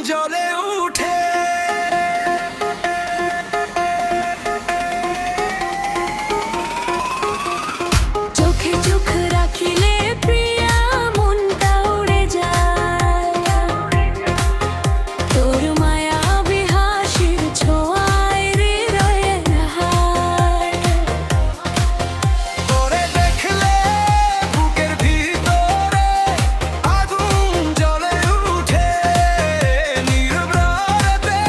জ্বলে উঠে। চোখে চোখ রাখিলে প্রিয়া মনটা উড়ে যায়, তোর মায়াবী হাসির ছোঁয়ায় হৃদয়ে হায়। তোরে দেখলে বুকের ভিতরে আগুন জ্বলে উঠে, নীরব রাতে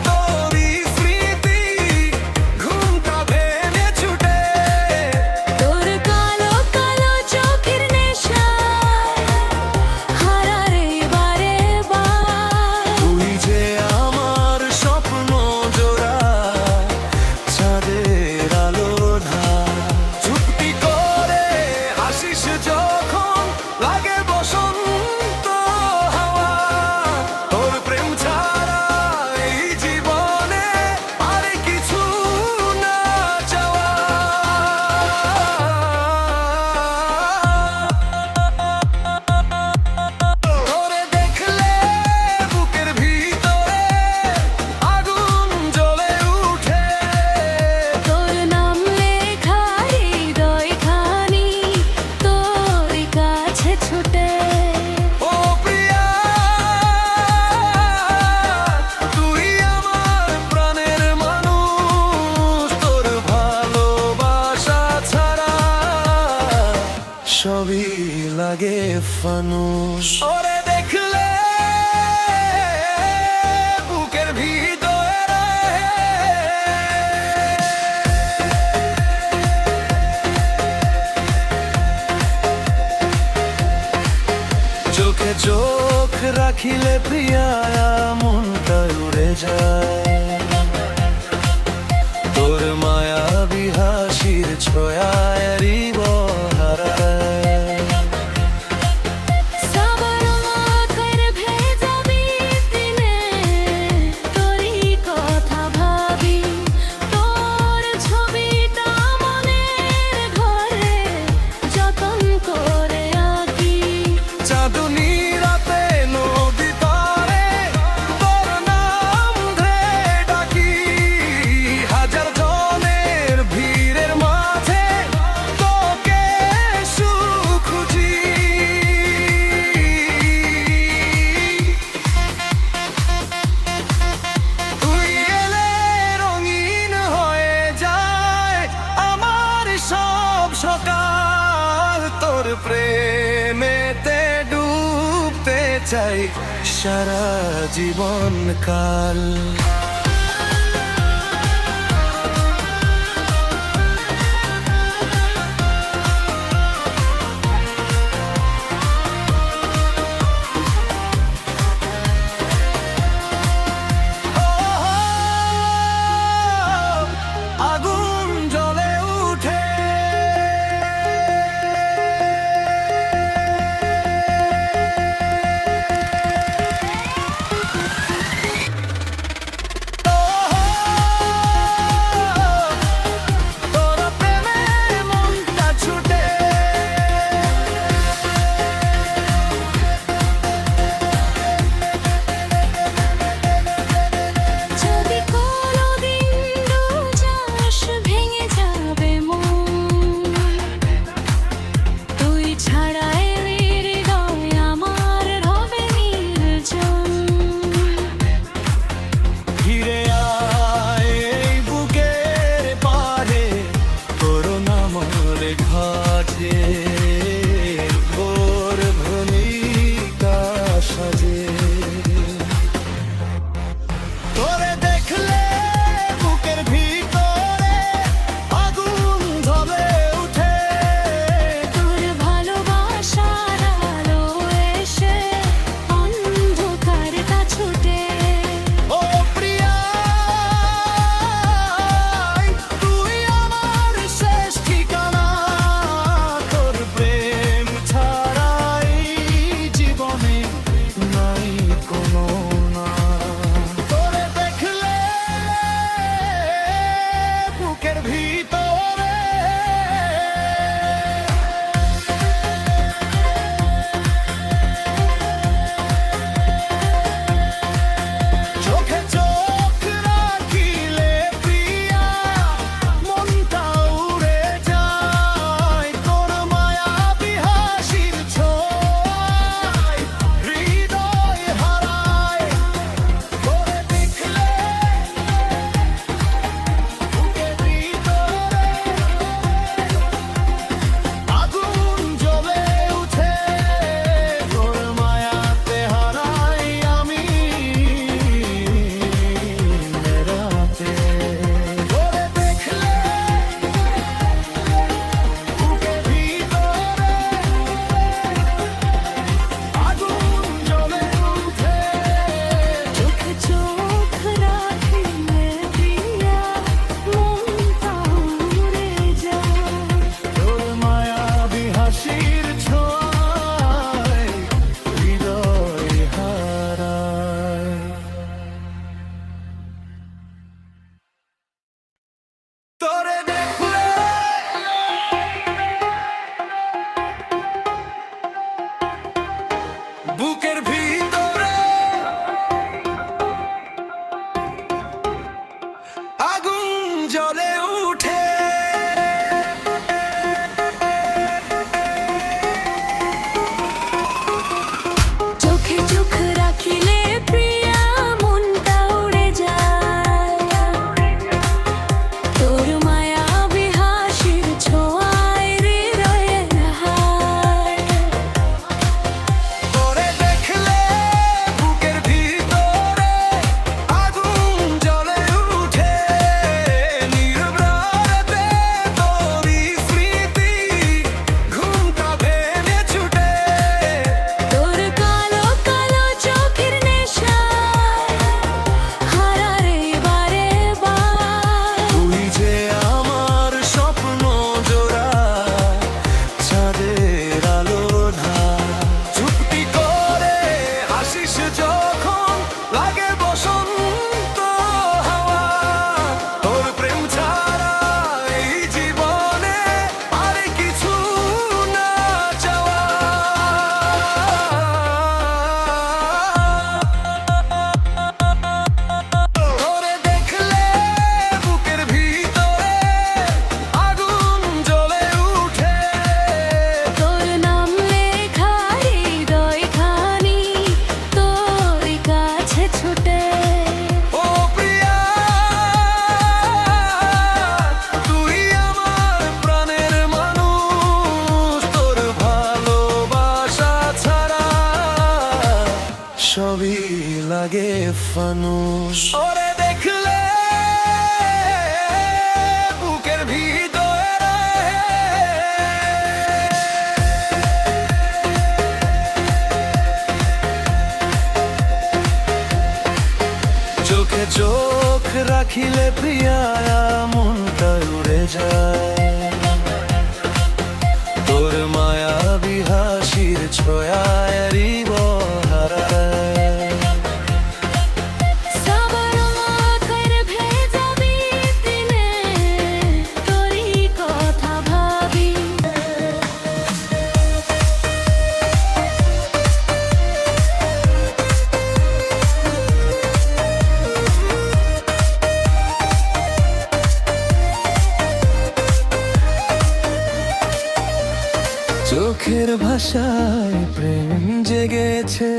তোরই স্মৃতি ঘুমটা ভেঙে ছুটে। তোর কালো কালো চোখের নেশায় হারারে বারে বার। তুই যে আমার স্বপ্ন জোড়া, চাঁদের আলো ধার। চুপটি করে হাসিস যখন লাগে বসন্ত হাওয়া। তোর প্রেম ছাড়া এই জীবনে আর কিছু না চাওয়া। তোরে দেখলে বুকের ভিতরে আগুন জ্বলে উঠে। তোর নাম লেখা হৃদয় খানি তোর কাছে ছুটে। ও প্রিয়া, তুই আমার প্রাণের মানুষ। তোর ভালোবাসা ছাড়া সবই লাগে ফানুস। ওরে দেখলে বুকের ভিতরে চোখে চোখ রাখিলে প্রিয়া মনটা উড়ে যায়, তোর মায়াবী হাসির ছোঁয়ায় হৃদয় হারায়। সবার আঁখের ভেজাবি দিনে তোরই কথা ভাবি, তোর ছবিটা মনের ঘরে যতন করে আঁকি। চাঁদনী রাতে নদী পারে তোর নাম ধরে ডাকি, হাজার জনের ভিড়ের মাঝে তোকে সুখ খুঁজি। তুই এলে রঙিন হয়ে যায় আমার সব সকাল। তোর প্রেমেতে ডুবতে চাই সারা জীবন কাল। আগুন জ্বলে উঠে। লাগে ফানুস ওরে দেখলে বুকের ভিতরে চোখে চোখ রাখিলে প্রিয়া মনটা উড়ে যায় তোর মায়া বিহাসির ছোঁয়ায় হারায় সাবরমা কর ভেজাবি দিনে তোরি কথা ভাবি চোখের ভাষায় প্রেম জেগেছে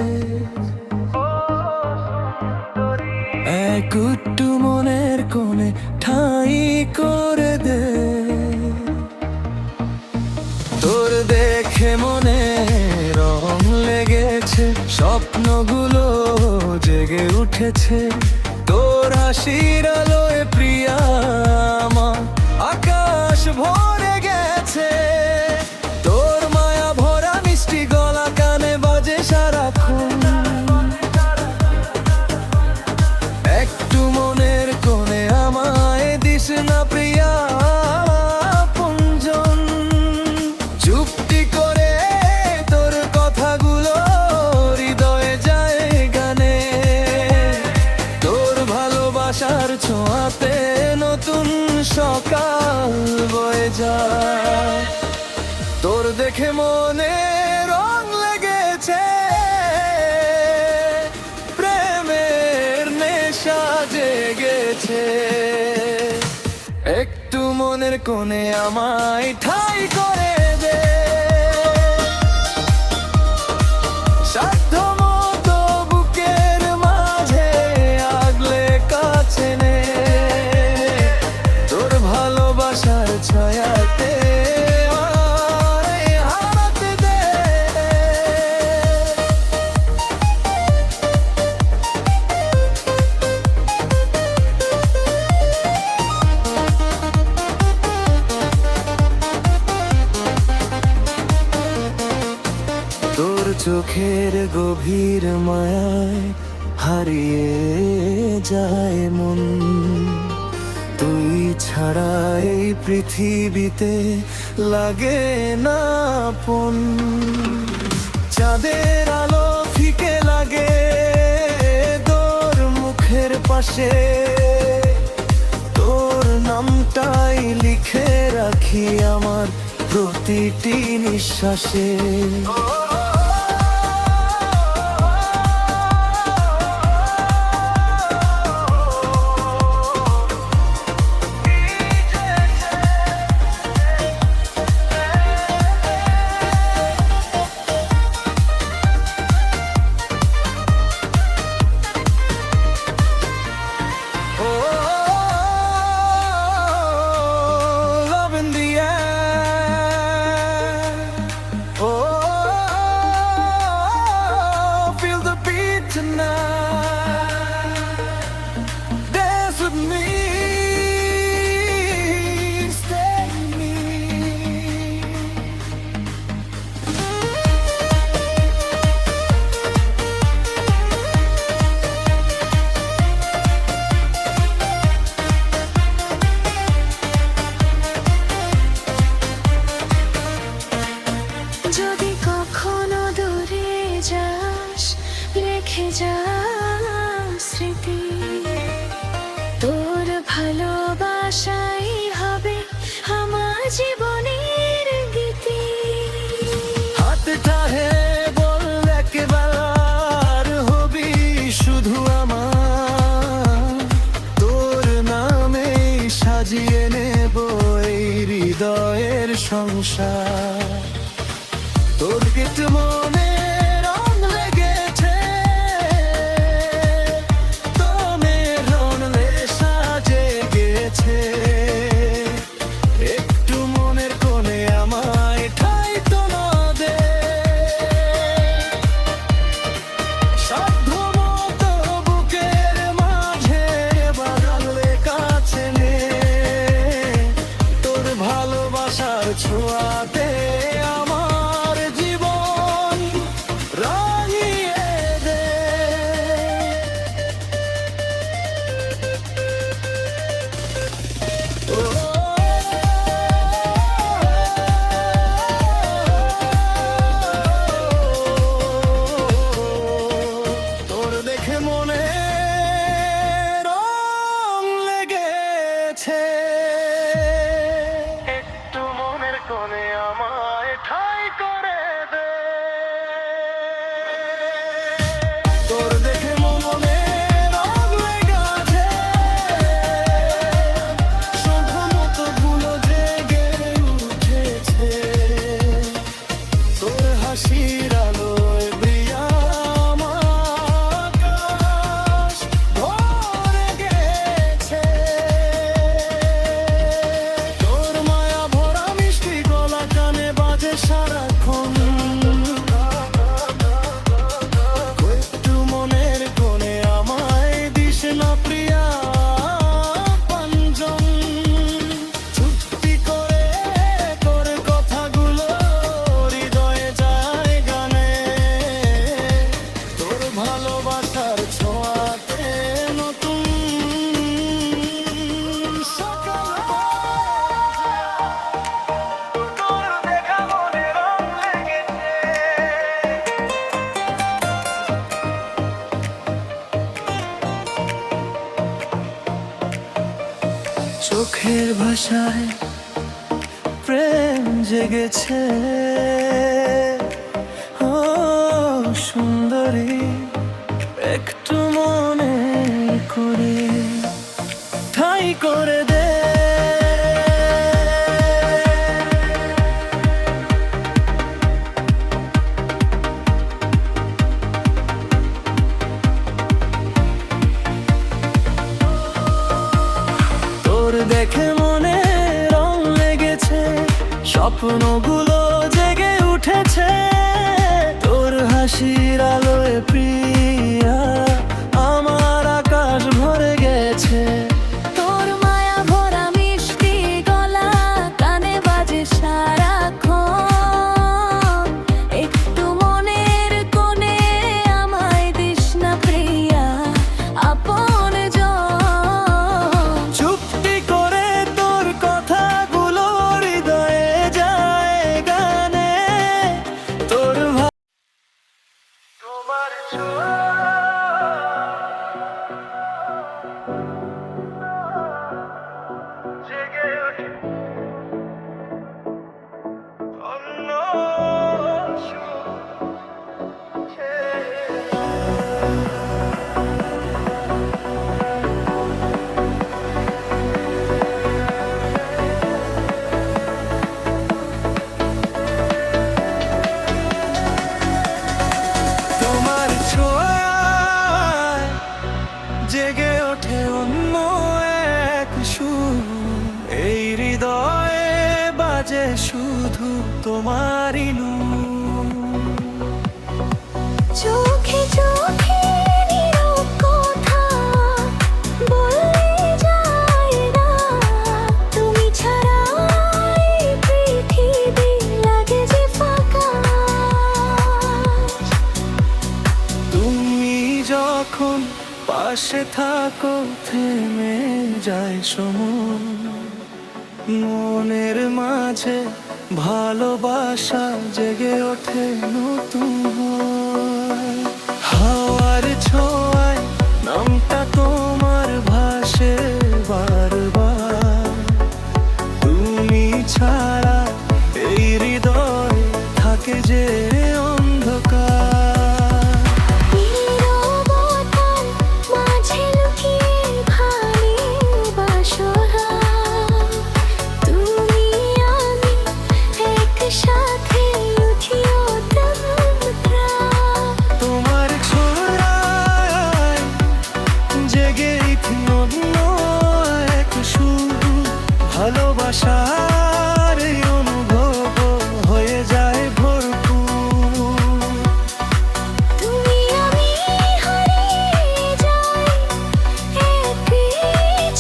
একটু মনের কোণে ঠাঁই করে দে তোর দেখে মনে রং লেগেছে স্বপ্নগুলো জেগে উঠেছে তোর হাসির আলোয় প্রিয়া আমার আকাশ ভরে গেছে তোর মায়া ভরা মিষ্টি গলা কানে বাজে সারাক্ষণ একটু মনের কোণে আমায় দিস না প্রিয়া আপনজন চুপটি করে তোর কথাগুলো হৃদয়ে যায় গানে তোর ভালোবাসার ছোঁয়াতে নতুন সকাল বয়ে যায় তোর দেখে মনে রং লেগেছে প্রেমের নেশা জেগেছে একটু মনের কোণে আমায় ঠাঁই করে দে সাধ্য মতো বুকের মাঝে আগলে কাছে নে তোর ভালোবাসার ছায়াতে হারাতে দে তোর চোখের গভীর মায়ায় হারিয়ে যায় মন তুই ছাড়া এই পৃথিবীতে লাগে না আপন চাঁদের আলো ফিকে লাগে তোর মুখের পাশে তোর নামটাই লিখে রাখি আমার প্রতিটি নিঃশ্বাসে love in the air. Feel the beat tonight. Dance with me, stay with me. যদি কখনো দূরে যাস রেখে যা স্মৃতি তোর ভালোবাসাই হবে আমার জীবনের গীতি হাতটা হে বল একবার হবি শুধু আমার তোর নামে সাজিয়ে নেব এই হৃদয়ের সংসার তোর গীত মনে রং লেগেছে তোমের রং নেশা জেগেছে একটু মনের কোণে আমায় ঠাঁই তো না দে সাধ্য মতো চোখের ভাষায় প্রেম জেগেছে। ও সুন্দরী, একটু মনে করে ঠাই করে দে। তোর দেখে মনে রং লেগেছে, স্বপ্নগুলো জেগে উঠেছে। তোর হাসির আলোয় প্রিয়া আমার আকাশ ভরে গেছে। তোর মায়া ভরা মিষ্টি গলা কানে বাজে সারাক্ষণ। একটু মনের কোণে আমায় দিস না প্রিয়া আপন জন। চুপটি করে তোর কথাগুলো হৃদয়ে যায় গানে। তোর তোমার ছোঁয়া জেগে ওঠে অন্য সুখে। তোমার ছোঁয়ায় জেগে ওঠে অন্য এক সুর। এই হৃদয়ে বাজে শুধু তোমারই নূর। চোখে চোখে নীরব কথা বলে যায় না। তুমি ছাড়া এই পৃথিবী লাগে যে ফাঁকা। তুমি যখন পাশে থাকো থেমে যায় সময়। মনের মাঝে ভালোবাসা জেগে ওঠে নতুন হয়। হাওয়ার ছোঁয়ায় নামটা তোমার ভাসে বারবার। তুমি ছাড়া এই হৃদয় থাকে যে অন্ধকার। নীরবতার মাঝে লুকিয়ে ভালোবাসো হাত। তুমি আমি একসাথে উঠি ওঠা। তোমার ছোঁয়ায় জেগে ওঠে অন্য এক সুর। ভালোবাসার এই অনুভব হয়ে যায় ভরপুর। তুমি আমি হারিয়ে যাই একই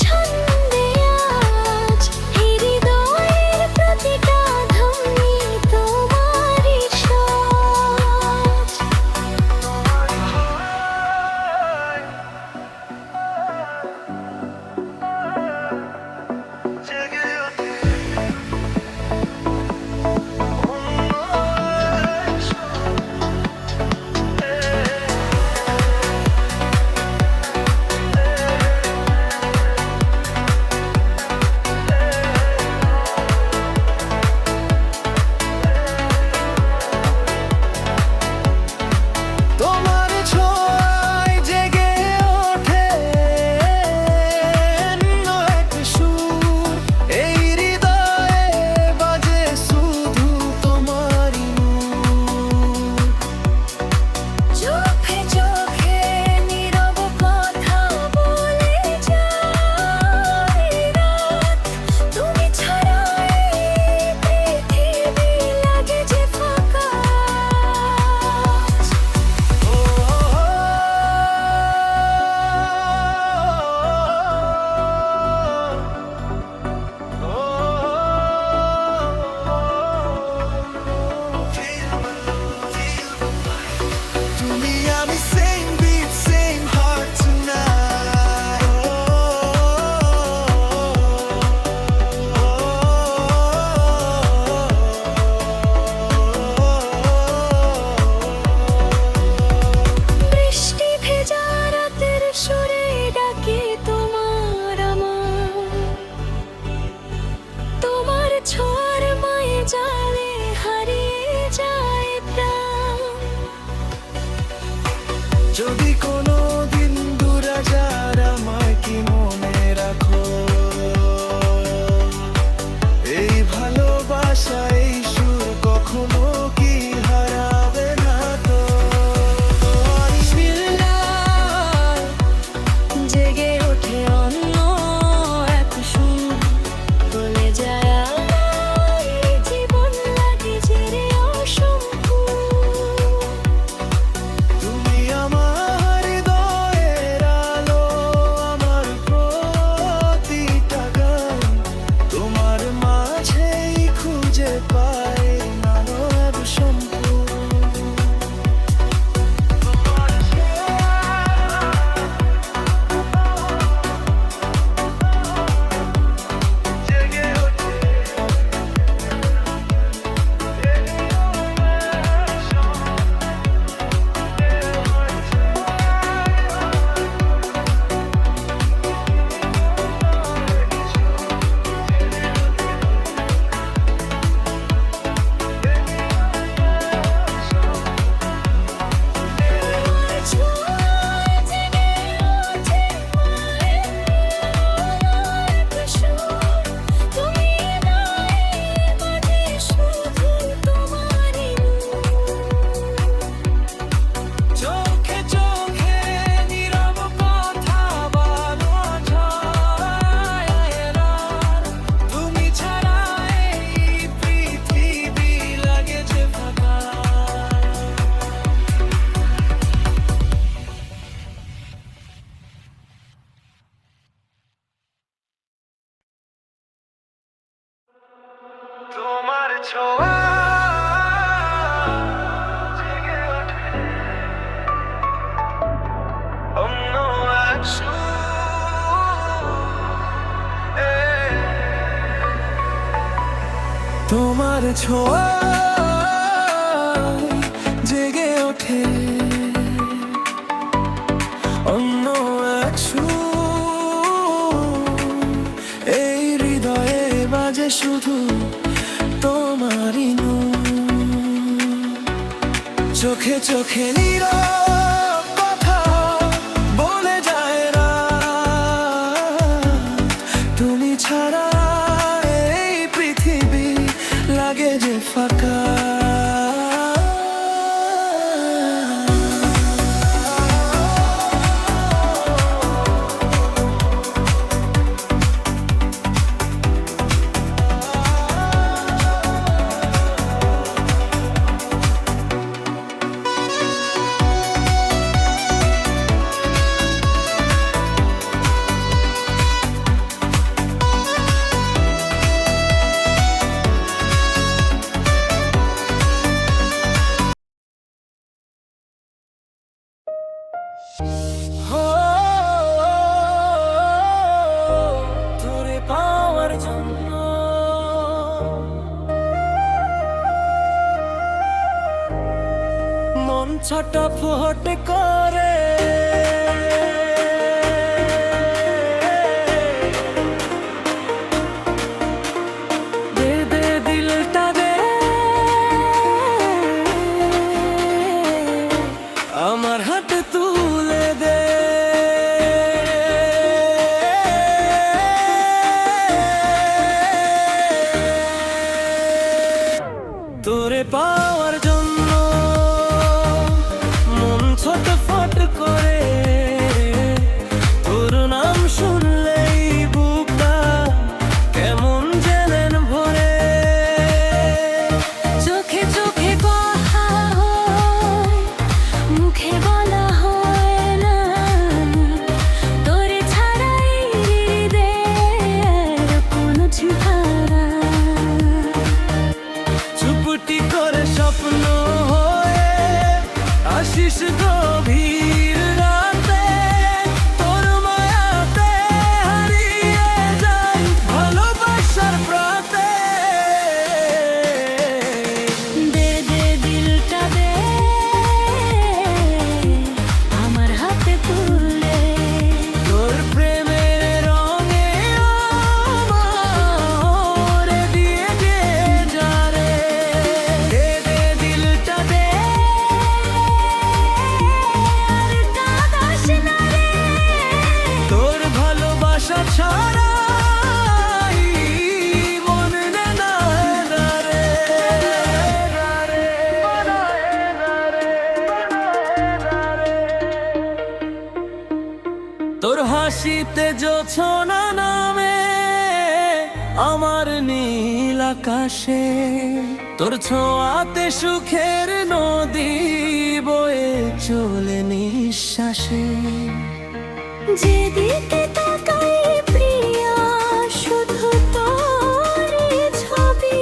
ছন্দে আজ। হৃদয়ের প্রতিটা ধ্বনি তোমারই সাজ। জেগে ওঠে ছোঁয়া জেগে ওঠে অন্য এক সুর। তোমার ছোঁয়া জেগে ওঠে অন্য এক সুর। এই হৃদয়ে বাজে শুধু তোমারই নূর। চোখে চোখে নীরব কথা বলে যায় রাত। তুমি ছাড়া এই পৃথিবী লাগে যে ফাঁকা। তোরে পাওয়ার জন্য মন ছটফট করে। দে দে দিলটা দে আমার হাতে তুলে দে। তোরে পাওয়ার জন্য মন ছটফট করে। তোর নাম শুনলেই বুকটা কেমন যেন ভরে। চোখে চোখে কথা হয়, মুখে বলা হয় না। তোরে ছাড়াই হৃদয়ের কোনো ঠিকানা। চুপটি করে স্বপ্ন হয়ে আসিস গভীর রাতে। তোর মায়াতে হারিয়ে যাই ভালোবাসার প্রাতে। দে দে দিলটা দে আমার হাতে তুলে। তোর প্রেমের রঙে আমার দিয়ে দে যারে। দে দে দিলটা দে আর কাঁদাস না রে। তোর ভালোবাসা ছাড়াই মন না রে। তোর হাসিতে জোছনা নামে আমার নীল আকাশে। তোর ছোঁয়াতে সুখের নদী বয়ে চলে নিঃশ্বাসে। যেদিকে তাকাই প্রিয়া শুধু তোরই ছবি।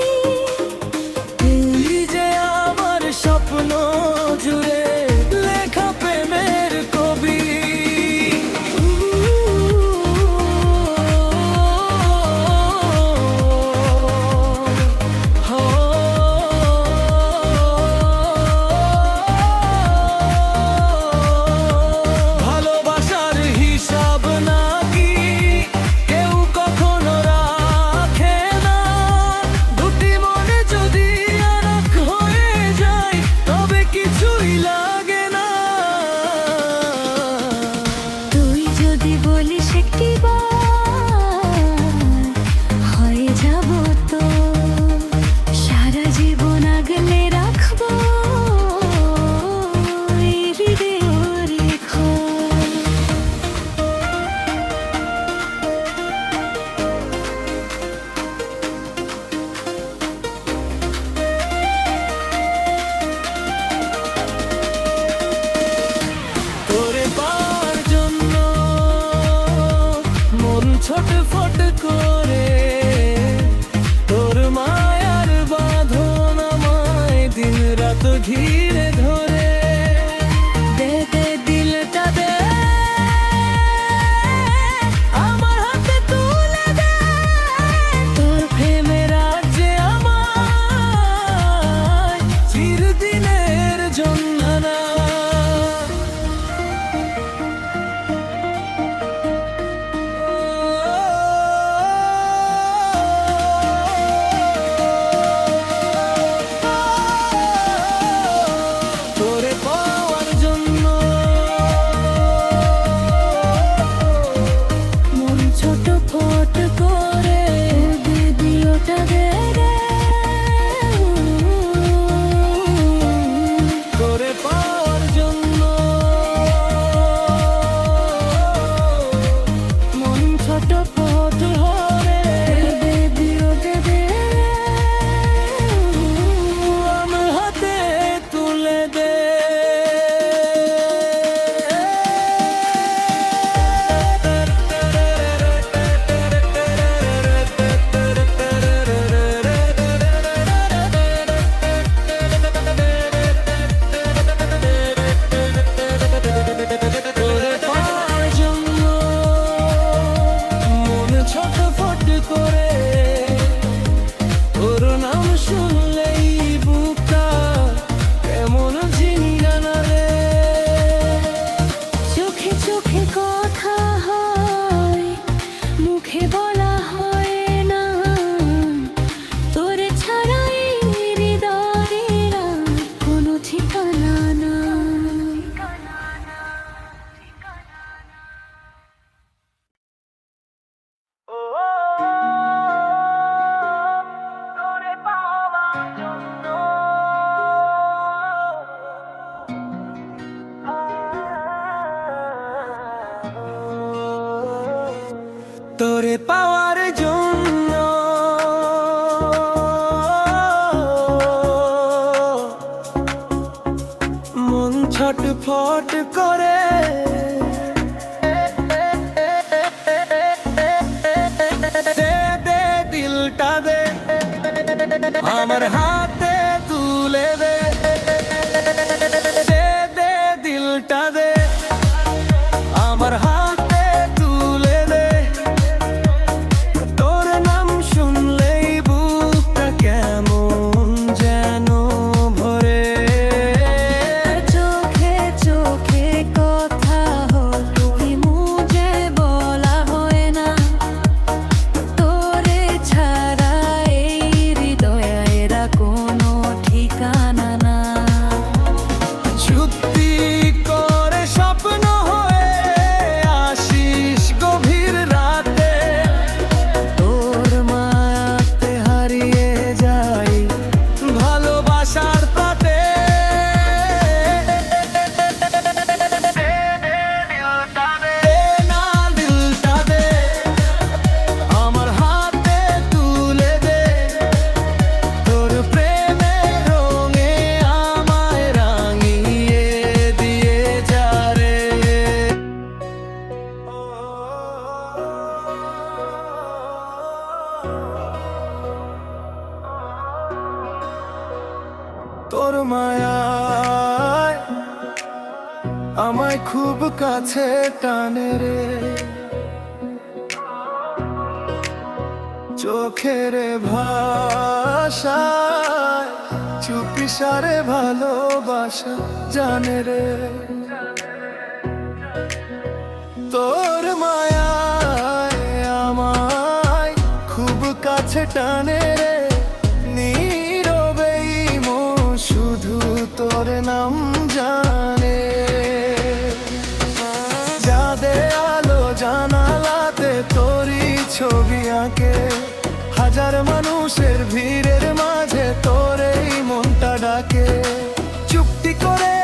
তুই যে আমার স্বপ্ন জুড়ে লেখা প্রেমের কবি। ভালোবাসার হিসাব নাকি কেউ কখনো রাখে না। দুটি মনে যদি আর এক হয়ে যায় তবে কিছুই লাগে না। তুই যদি বলিস একটিবার হয়ে যাব তো সারা জীবন আগলে রাখবো এই হৃদয় রেখো। তোরে পাওয়ার জন্য মন ছটফট করে। তোর মায়ার বাঁধন তোরে পাওয়ার জন্য মন ছটফট করে। দে দে দিলটা দে, আমার হাতে তুলে দে। দে দে দিলটা দে, আমার হাতে তুলে দে। তোর নাম শুনলেই বুকটা কেমন যেন ভরে। চোখে চোখে কথা হলো মুজে বলা হয় না, তোরে ছাড়া এই হৃদয়ের কোনো ঠিকানা না। চুক্তি করে স্বপ্ন হয়ে আসিস গভীর রাতে। তোর মায়াতে হারিয়ে যাই ভালোবাসার পাতে। দে না দিলটা দে, আমার হাতে তুলে দে। তোর প্রেমের রঙে আমায় রাঙিয়ে দিয়ে যা রে। তোর মায়ায় আমায় খুব কাছে টানে রে। চোখের ভাষায় চুপিসারে ভালোবাসা জানে রে। তোর মায়ায় আমায় খুব কাছে টানে রে। নীরবেই মন শুধু তোর নাম জানে। যাদে আলো জানালাতে তোরই ছবি আঁকে। হাজার মানুষের ভিড়ের মাঝে তোর এই মনটা ডাকে। চুপটি করে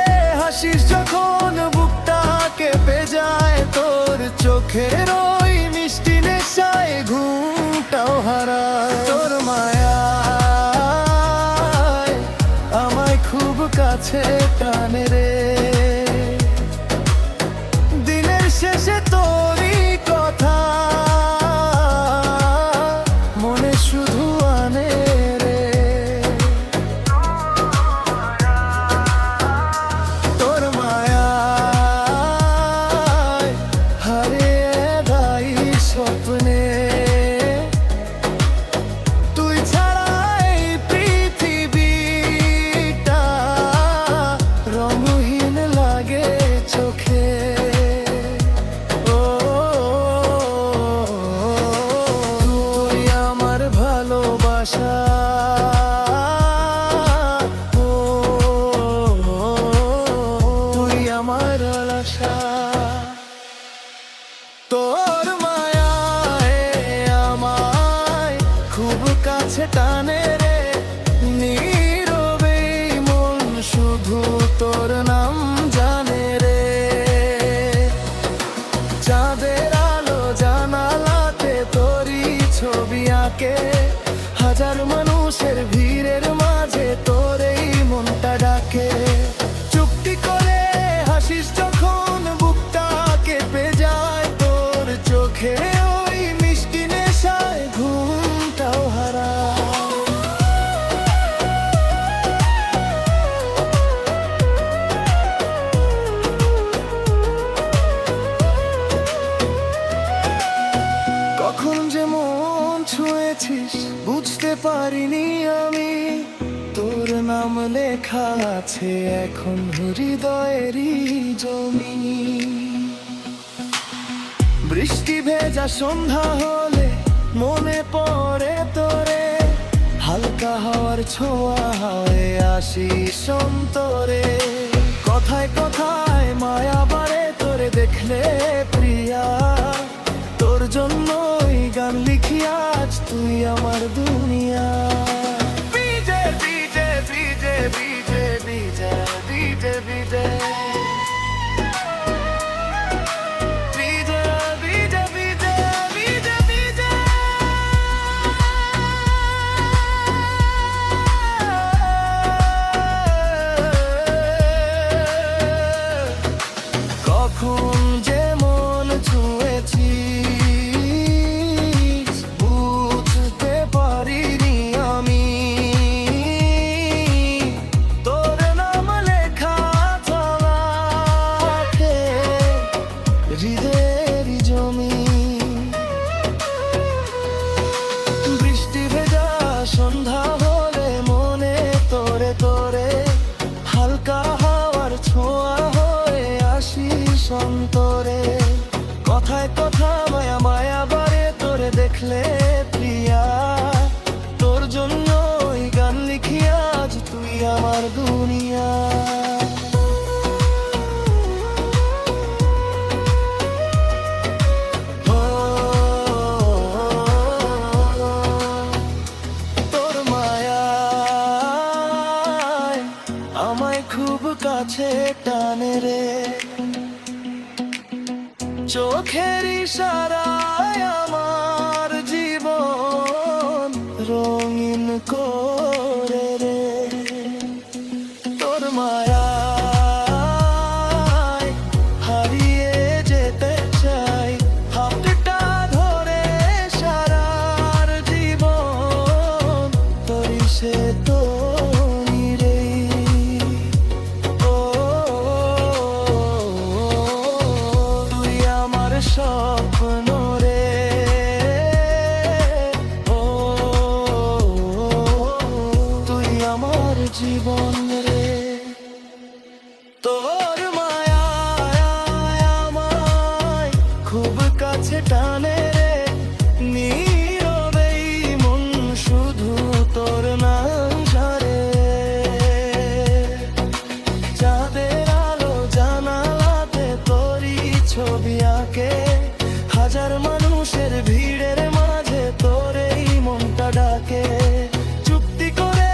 হাসিস যখন বুকটা কেঁপে যায়। তোর চোখের ওই মিষ্টি নেশায় ঘুমটাও হারায়। তোর মায়ায় আমায় খুব কাছে টানে রে। দিনের শেষে তোরই কথা মনে শুধু আনে রে। তোর মায়ায় হারিয়ে যাই স্বপ্নে। তুই ছাড়া এই পৃথিবীটা রঙহীন লাগে চোখে। ও তুই আমার ভালোবাসা। ও তুই আমার আশা। তোর মায়ায় আমায় খুব কাছে টানে রে। নীরবেই মন শুধু তোর নাম জানে রে। চাঁদের আলো জানালাতে তোরই ছবি আঁকে। হাজার মানুষের ভিড়ের মাঝে তোর এই মনটা ডাকে। চুপটি করে হাসিস যখন বুকটা কেঁপে যায়। তোর চোখে ওই মিষ্টি নেশায় ঘুমটাও হারায়। কখন যে মন ছুঁয়েছিস বুঝতে পারিনি আমি। তোর নাম লেখা আছে এখন হৃদয়েরই জমি। বৃষ্টি ভেজা সন্ধ্যা হলে মনে পড়ে তোরে। হালকা হাওয়ার ছোঁয়া হয়ে আসিস অন্তরে। কথায় কথায় মায়া বাড়ে তোরে দেখলে প্রিয়া। তোর জন্যই গান লিখি আজ তুই আমার দুনিয়া। বিজে বিজে বিজে বিজে বিজে বিজে বিজে বিজে বিজে বিজে বিজে দেখলে প্রিয়া, তোর জন্যই গান লিখি আজ, তুই আমার দুনিয়া। তোর মায়ায় আমায় খুব কাছে টানে রে, চোখের ইশারায় আমার জীবন রঙিন করে রে। তোর মায়ায় হারিয়ে যেতে চাই, হাতটা ধরে সারার জীবন তোরই সে তোরই রে। তুই আমার স্বপ্ন রে, তুই আমার জীবন রে। তোর মায়ায় আমায় খুব কাছে টানে রে, নীরবেই মন শুধু তোর নাম ঝরে। চাঁদের আলো জানালাতে তোরই ছবি আঁকে, হাজার মানুষের ভিড়ের মাঝে তোর এই মনটা ডাকে। চুক্তি করে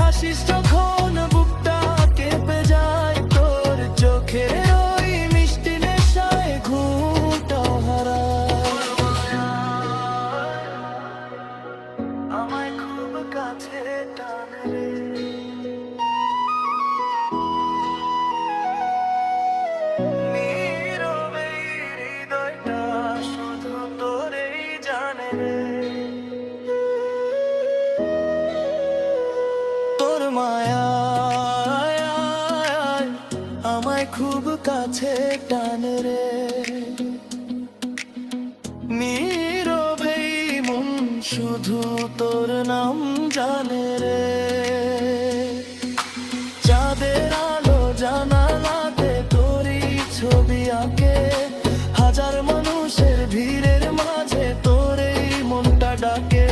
হাসিস যখন বুকটা কেঁপে যায়, তোর চোখে ওই মিষ্টি নেশায় ঘুমটাও হারায়। আমায় খুব কাছে টানে রে, নীরবে হৃদয়টা শুধু তোরেই জানে রে। তোর মায়ায় আমায় খুব কাছে টানে রে, নীরবেই মন শুধু তোর নাম জানে রে। চাঁদের আলো জানালাতে তোরই ছবি আঁকে, হাজার মানুষের ভিড়ের মাঝে তোর এই মনটা ডাকে।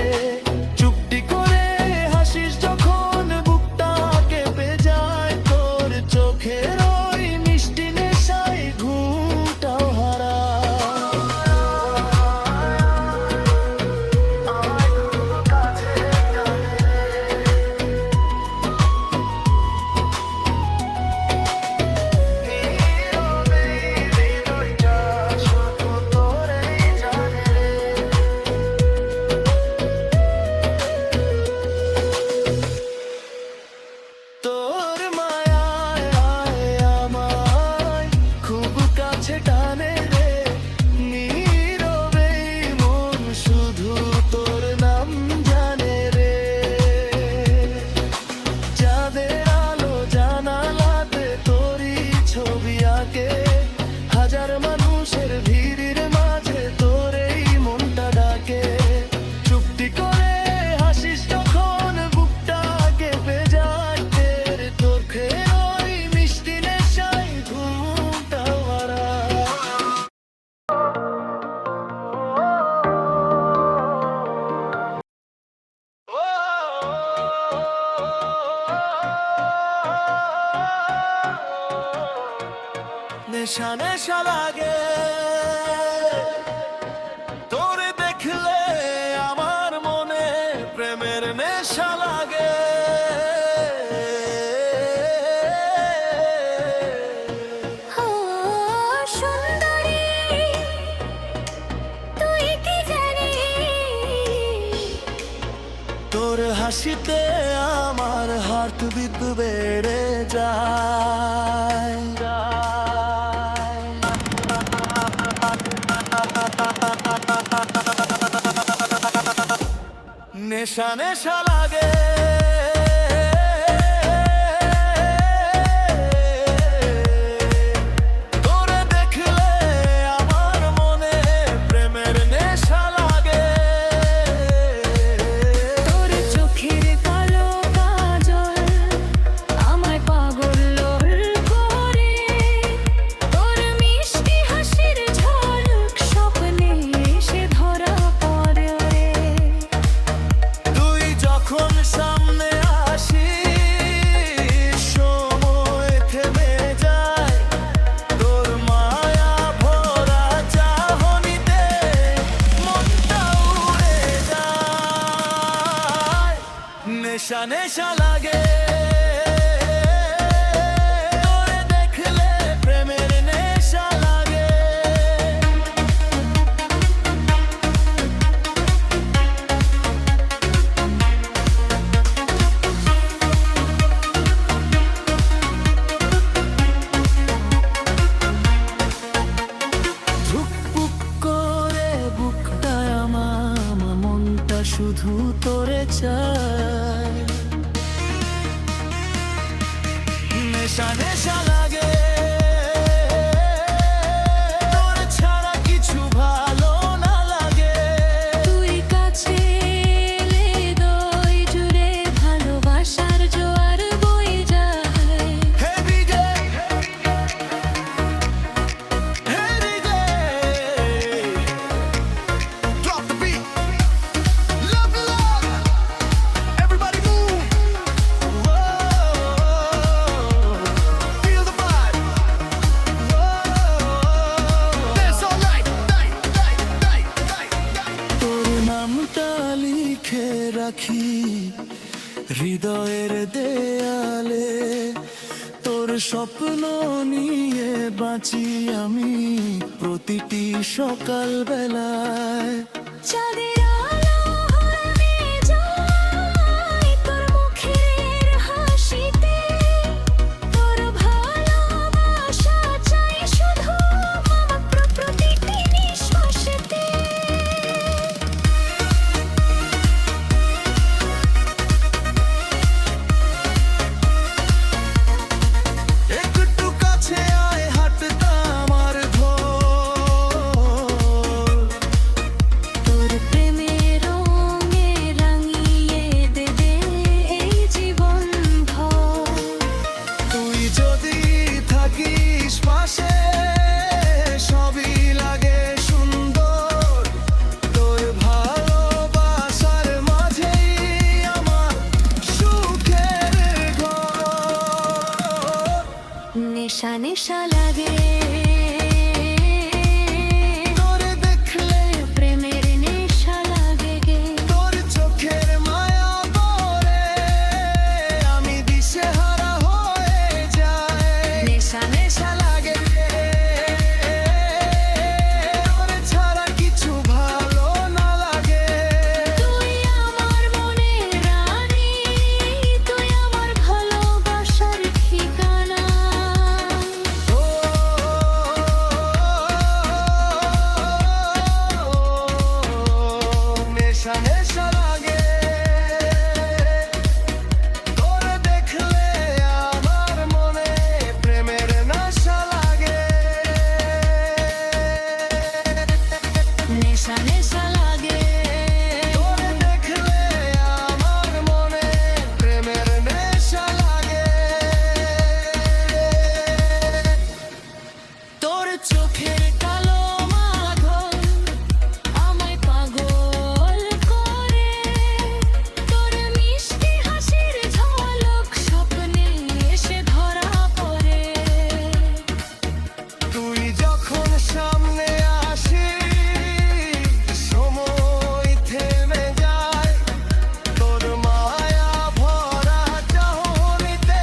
চুপটি করে হাসিস যখন বুকটা কেঁপে যায়, তোর চোখের ওই মিষ্টি নেশায় ঘুমটাও হারায়। আমায় খুব কাছে টানে রে, নীরবে হৃদয়টা শুধু তোরেই জানে রে। তোর মায়ায় আমায় খুব কাছে টানে রে, নীরবে মন শুধু তোর নাম জানে রে। চাঁদের আলো জানালাতে তোরই ছবি আঁকে, হাজার মানুষের ভিড়ের মাঝে তোর এই মনটা ডাকে। চুপটি করে হাসিস যখন বুকটা কেঁপে যায়, তোর চোখে ওই মিষ্টি নেশায় ঘুমটাও হারায়। নেশা নেশা লাগে তোরে দেখলে, আমার মনে প্রেমের নেশা লাগে। ও সুন্দরী, তুই কি জানিস, তোর হাসিতে আমার হার্টবিট বেড়ে যায়। নেশা নেশা লাগে তোরে দেখলে, আমার মনে প্রেমের নেশা লাগে। তোর চোখের কালো কাজল আমায় পাগল করে, তোর মিষ্টি হাসির ঝলক স্বপ্নে এসে ধরা পড়ে রে। নেশা নেশা লাগে তোরে দেখলে প্রেমের নেশা লাগে ধুকপুক করে বুকটায় আমার মনটা শুধু তোরে চায় নেশা নেশা লাগে তোর ছাড়া কিছু ভালো না লাগে তুই কাছে এলে দই জুড়ে ভালোবাসার জোয়ার বয়ে যায় Every day, every day. Drop the beat. Love, love. Everybody move. Whoa. Feel the vibe. Whoa. Dance all night, night, night, night, night, night. তোর নামটা লিখে রাখি হৃদয়ের দেয়ালে তোর স্বপ্ন নিয়ে বাঁচি আমি প্রতিটি সকাল বেলায় চাঁদের আলো হয়ে যায় তোর মুখের হাসিতে তোর ভালোবাসা চাই শুধু আমার প্রতিটি নিঃশ্বাসেতে একটু কাছে আয় হাঁটতাম আর ধর তোর প্রেমের রঙে রাঙিয়ে দেবে এই জীবন ভর তুই যদি থাকিস পাশে সবই লাগে সুন্দর তোর ভালোবাসার মাঝেই আমার সুখের ঘর নেশা নেশা লাগে তোরে দেখলে প্রেমের নেশা লাগে গে তোর চোখের মায়া পড়ে আমি দিশেহারা হয়ে যাই নেশা নেশা লাগে তোর ছাড়া কিছু ভালো না লাগে তুই আমার মনের রানী তুই আমার ভালোবাসার ঠিকানা ও নেশা নেশা লাগে তোরে দেখলে আমার মনে প্রেমের নেশা লাগে নেশা নেশা লাগে তোরে দেখলে আমার মনে প্রেমের নেশা লাগে তোর চোখের কালো মাধব আমায় পাগল করে তোর মিষ্টি হাসির ঝলক স্বপ্নে এসে ধরা পড়ে তুই যখন সামনে আসিস সময় থেমে যায় তোর মায়া ভরা চাহনিতে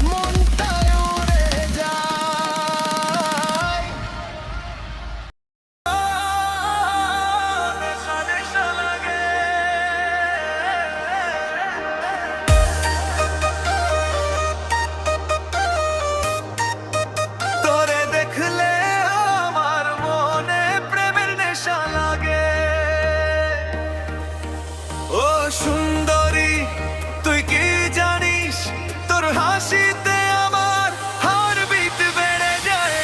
মনটা উড়ে যায় নেশা নেশা লাগে তোরে দেখলে আমার মনে প্রেমের নেশা লাগে ও সুন্দরী তুই কি জানিস তোর হাসিতে আমার হার্টবিট বেড়ে যায়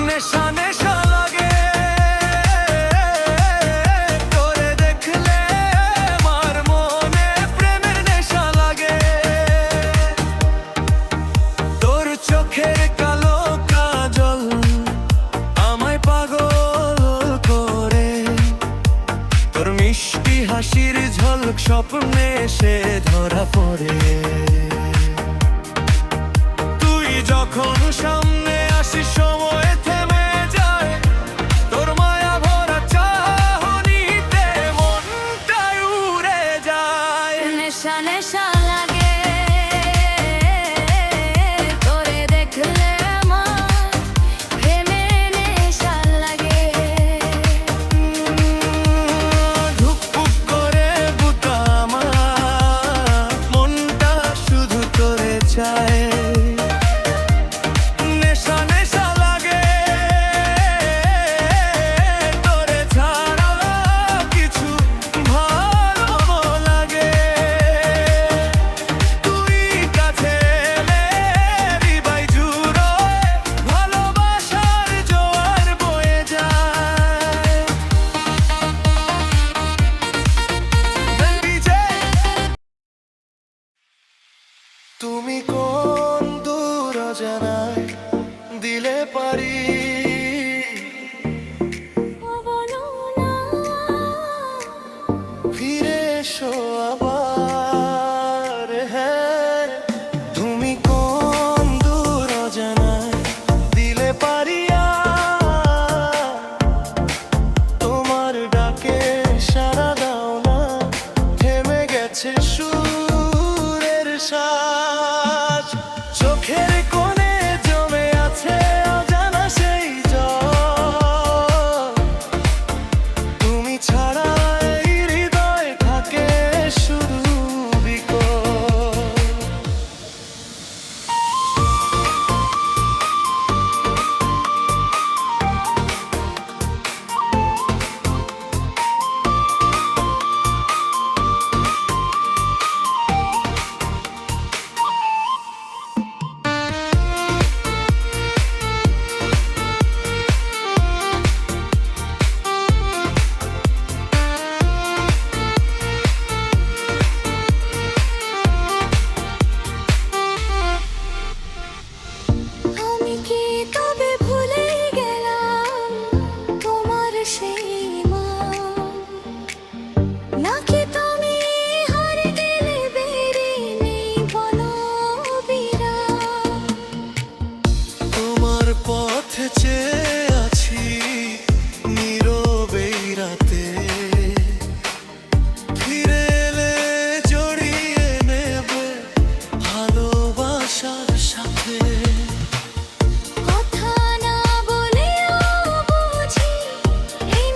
নেশা নেশা লাগে তোরে দেখলে আমার মনে প্রেমের নেশা লাগে তোর চোখের কালো কাজল আমায় পাগল করে তোর মিষ্টি হাসির ঝলক স্বপ্নে এসে ধরা পড়ে যখন সামনে আসি সময় থেমে যায়, তোর মায়া ভরা চাহনিতে মনটাই উড়ে যায়। নেশা নেশা লাগে তোরে দেখলে আমার, প্রেমে নেশা লাগে। ধুকপুক করে বুকা আমার, মনটা শুধু তোরে চায়। নেশা নেশা লাগে তোরে ছাড়া কিছু ভালো লাগে। তুই কাছে এলে হৃদয় জুড়োয় ভালোবাসার জোয়ার বয়ে যায়। তুমি কোন দূর অজানায় দিলে পারি, বলো না ফিরে এসো আবার। হ্যাঁ, তুমি কোন দূর অজানায় দিলে পারিয়া, তোমার ডাকে সাড়া দাও না, থেমে গেছে সুরের সাজ। চোখের কোণে জমে আছে অজানা সেই জল, তুমি ছাড়া এই হৃদয় থাকে শুধু বিকল। আমি কি তবে ভুলে গেলাম তোমার সেই মান, নাকি তুমি হারিয়ে গেলে বেরিয়ে নেই বলো বিরাম। তোমার পথে চেয়ে আছি নীরবে এই রাতে, ফিরে এলে জড়িয়ে নেবে ভালোবাসার সাথে। কথা না বলেও বুঝি এই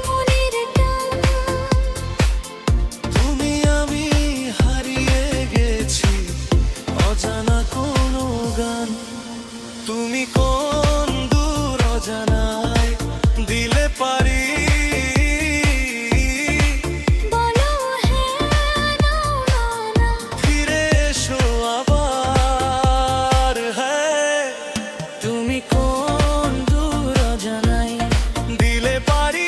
মনের টান, তুমি আমি হারিয়ে গেছি অজানা কোনো গান। তুমি কোন দূর অজানায় দিলে পারি, বলো হ্যাঁ না না। ফিরে এসো আবার। হ্যাঁ, তুমি কোন দূর অজানায় দিলে পারি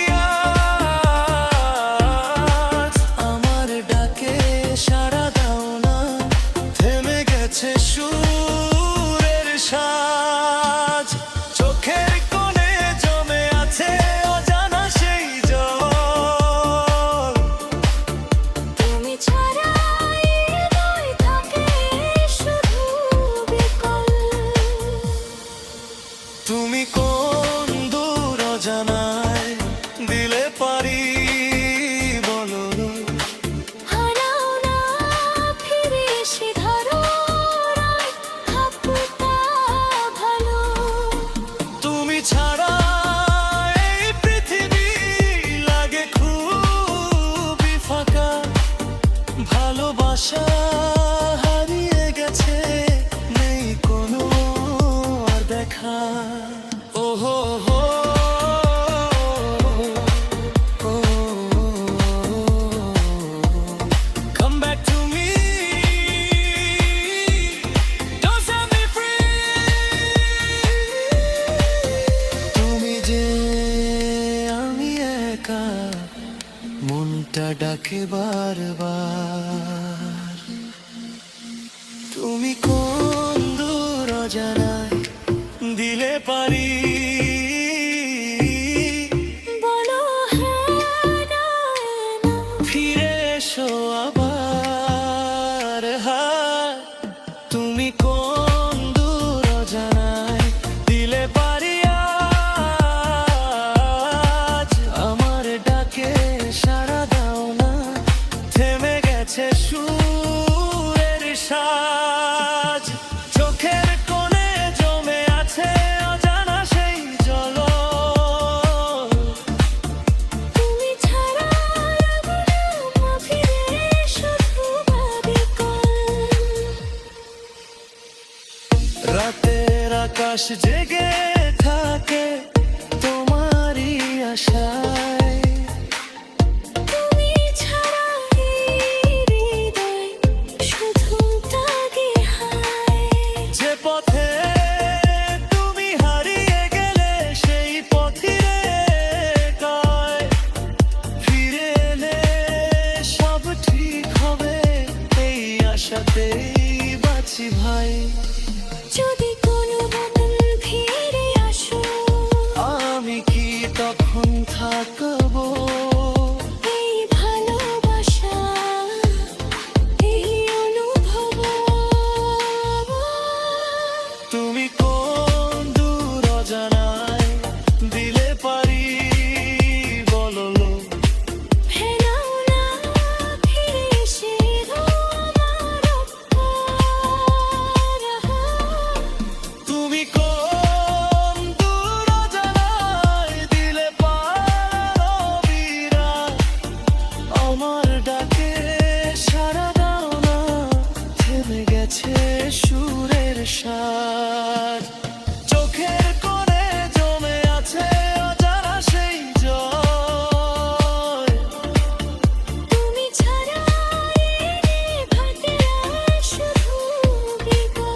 আজ, আমার ডাকে সাড়া দাও না, থেমে গেছে সুরের সাজ। চোখের কোণে জমে আছে অজানা সেই জল, তুমি ছাড়া এই হৃদয় থাকে শুধু বিকল। তুমি কোন দূর অজানায় দিলে পারি, বলো হারাও না ফিরে এসে ধরো রায় হাতটা ভালো। তুমি ছাড়া এই পৃথিবী লাগে খুবই ফাঁকা। ভালোবাসা হারিয়ে গেছে, নেই কোনো আর দেখা। ওহো হো Come back to me, don't set me free. তুমি যে আমি একা, মনটা ডাকে বারবার। তুমি কোন দূর অজানায় দিলে পারি, বলো হ্যাঁ না না। ফিরে এসো আবার। হ্যাঁ, তুমি কোন দূর আকাশ জেগে থাকে তোমারই আশায়। তুমি ছাড়া এই হৃদয় শুধু তাগে হায়। যে পথে তুমি হারিয়ে গেলে সেই পথে কায়, ফিরে এলে সব ঠিক হবে এই আশাতেই বাঁচি ভাই। যদি কোনো বদল ফিরে আসো, আমি কি তখন থাকবো? এই ভালোবাসা এই অনুভব। তুমি কোন দূর অজানায় দিলে পারি বলো লোক। ফেরাও না ফিরে এসে আমার অপরাধ। তুমি কোন দূর অজানায় দিলে পারবিরা আমার ডাকে সাড়া দাও না, থেমে গেছে সুরের সার। চোখের কোণে জমে আছে অজানা সেই জয়। তুমি ছাড়া এই ভাতে শুধু বিপদ।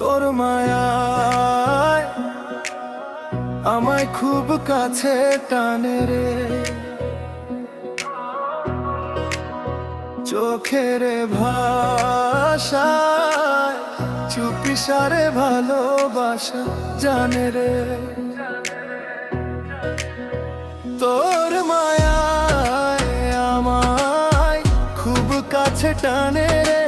তোর মায়ায় আমায় খুব কাছে টানে রে, চোখের ভাষায় চুপি সারে ভালোবাসা জানে রে। তোর মায়ায় আমায় খুব কাছে টানে রে,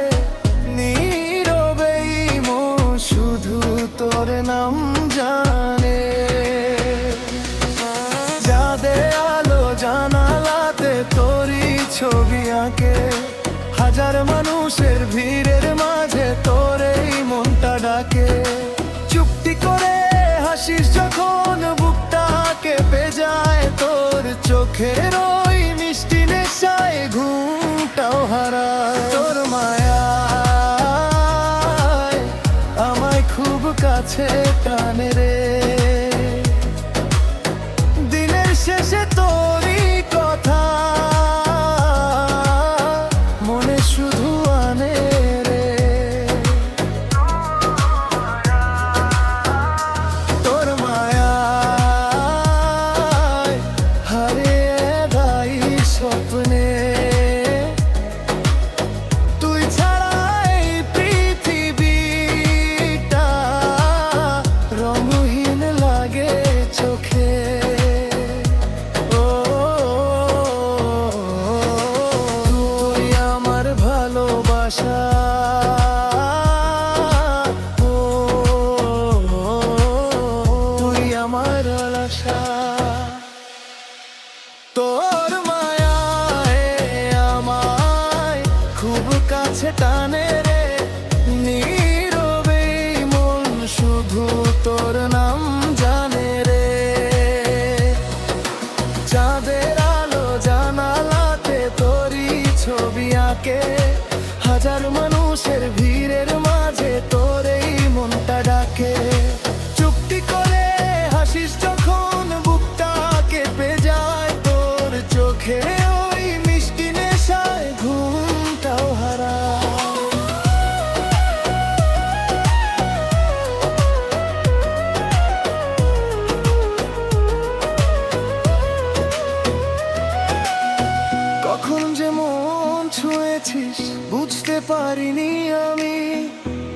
নীরবেই মন শুধু তোর নাম জানে। যাদে আলো জানালাতে তোরই ছবি আঁকে, হাজার মানুষের ভিড়ের মাঝে তোর এই মনটা ডাকে। চুপটি করে হাসিস যখন বুকটা কেঁপে যায়, তোর চোখের ওই মিষ্টি নেশায় ঘুমটাও হারায়। তোর মায়ায় আমায় খুব কাছে টানে রে, দিনের শেষে তোরই কথা মনে শুধু আনে রে। তোর মায়ায় হারিয়ে যাই স্বপ্নে, তুই ছাড়া এই পৃথিবীটা রঙহীন লাগে চোখে। ও তুই আমার ভালোবাসা, ও তুই আমার আশা। তোর মায়ায় আমায় খুব কাছে টানে রে, নীরবেই মন শুধু তোর নাম জানে রে। চাঁদের আলো জানালাতে তোরই ছবি আঁকে, হাজার মানুষের ভিড়ের মাঝে তোর এই মনটা ডাকে। চুপটি করে হাসিস যখন বুকটা কেঁপে যায়, তোর চোখে ওই মিষ্টি নেশায় ঘুমটাও হারায়। বুঝতে পারিনি আমি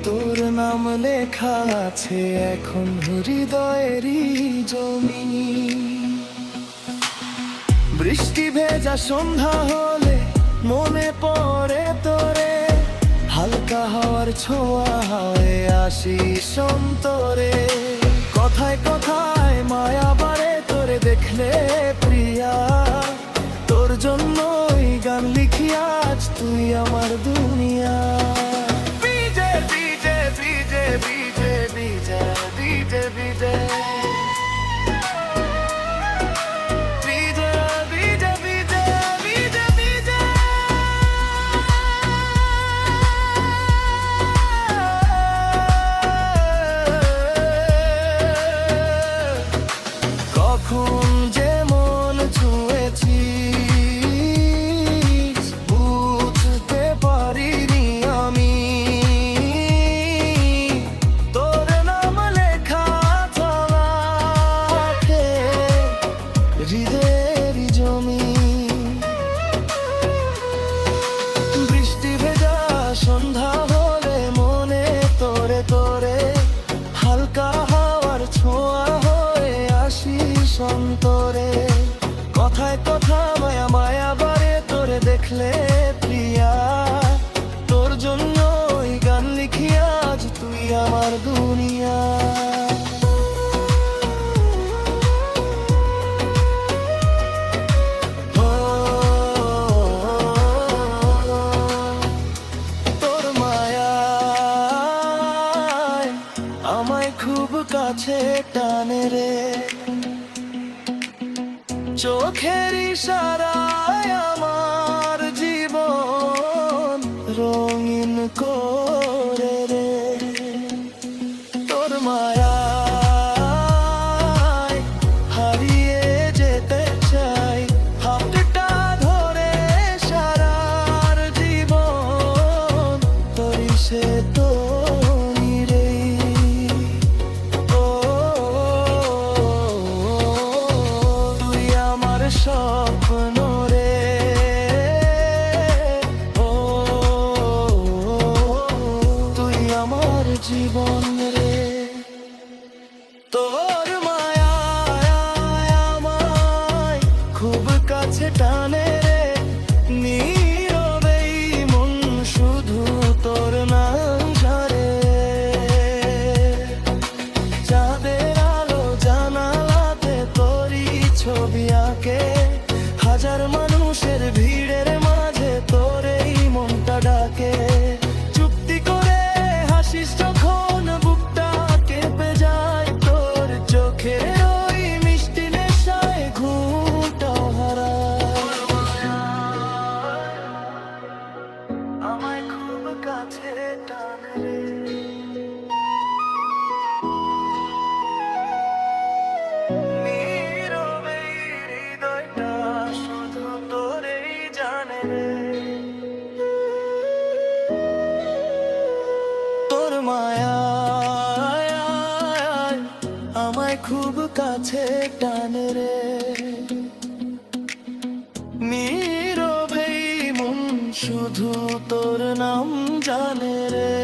তোর নাম লেখা আছে এখন হৃদয়েরই জমি। বৃষ্টি ভেজা সন্ধ্যা হলে মনে পড়ে তোরে, হালকা হওয়ার ছোঁয়া হয়ে আসিস অন্তরে। কথায় কথায় মায়া বাড়ে তোরে দেখলে প্রিয়া, তোর জন্যই গান লিখি আজ তুই আমার দুনিয়া। বিজে বিজে বিজে বিজে বিজে বিজে বিজে কখন যে মন ছুঁয়েছিস বুঝতে পারিনি আমি, তোর নাম লেখা থাকে হৃদয়ের জমি। বৃষ্টি ভেজা সন্ধ্যা হলে মনে তোরে তোরে, হালকা হাওয়ার ছোঁয়া হয়ে আসিস অন্তরে। কথায় কথা মায়া মায়া বাড়ে তোরে দেখলে প্রিয়া, তোর জন্যই গান লিখি আজ তুই আমার দুনিয়া। তোর মায়ায় আমায় খুব কাছে টানে রে, চোখের ইশারায় আমার জীবন রঙিন করে রে। তোর মায়ায় হারিয়ে যেতে চাই, হাতটা ধরে সারার জীবন তোরই সে তোরই রে। তুই আমার স্বপ্ন রে, ও তুই আমার জীবন রে। তোর মায়া আমায় খুব কাছে টানে রে, নীরবেই মন শুধু তোর নাম ঝরে। চাঁদের আলো জানালাতে তোরই ছবি আঁকে, হাজার মানুষের ভিড়ের মাঝে তোর এই মনটা ডাকে। চুক্তি করে হাসিস যখন বুকটা কেঁপে যায়, তোর চোখে ওই মিষ্টি নেশায় ঘুমটাও হারায়। আমায় খুব কাছে টানে রে, নীরবে হৃদয়টা শুধু তোরেই জানে রে। তোর মায়ায় আমায় খুব কাছে টানে রে, নীরবেই মন শুধু তোর নাম জানে রে।